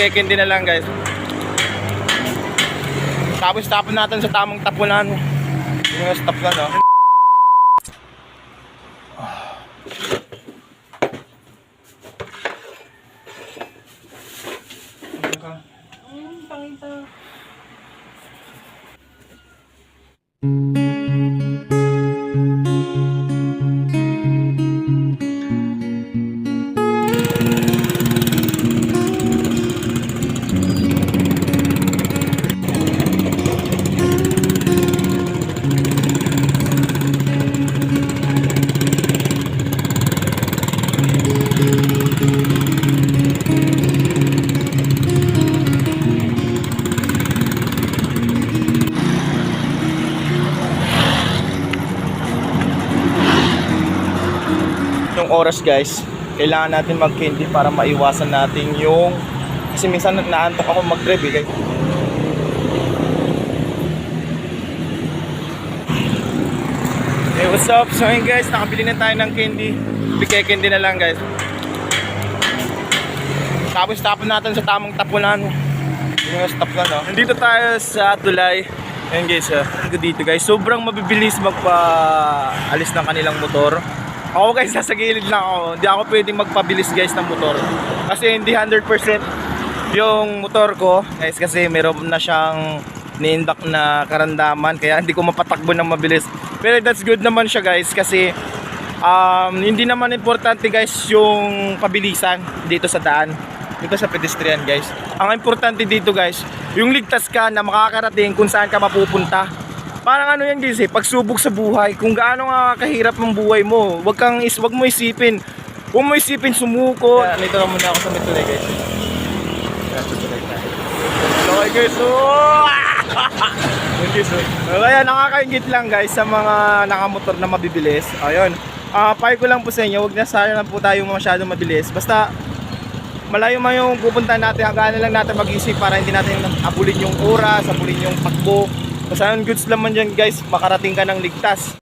Pikekin din na lang guys. Tapos tapon natin sa tamang tapunan. Yung stop ka no. Yung oras guys, kailangan natin mag-candy para maiwasan natin yung kasi minsan naantok ako mag-drive guys. Hey, what's up? So yun guys, nakabili na tayo ng candy. Pikekin din na lang guys. Tapos tapon natin sa tamang tapunan. Yung stop ka no. Nandito tayo sa tulay. Ayun guys, dito guys, sobrang mabibilis magpa-alis ng kanilang motor. Ako guys, nasa gilid lang ako. Hindi ako pwedeng magpabilis guys ng motor. Kasi hindi 100% yung motor ko guys, kasi meron na siyang ni-induct na karandaman. Kaya hindi ko mapatakbo ng mabilis. Pero that's good naman siya guys, kasi hindi naman importante guys yung pabilisan dito sa daan, dito sa pedestrian guys. Ang importante dito guys, yung ligtas ka na makakarating kung saan ka mapupunta. Parang ano yan guys pagsubok sa buhay. Kung gaano nga kahirap ng buhay mo, wag mo isipin. Huwag mo isipin sumuko. Nito na muna ako sa metulay guys. Okay guys, kaya nakakaingit lang guys sa mga nakamotor na mabibilis. Ayun, payo ko lang po sa inyo, huwag na sana lang po tayo masyadong mabilis. Basta malayo man yung pupuntahan natin, hanggang lang natin mag-isip para hindi natin abulin yung oras, abulin yung takbo. Basta goods naman dyan guys, makarating ka ng ligtas.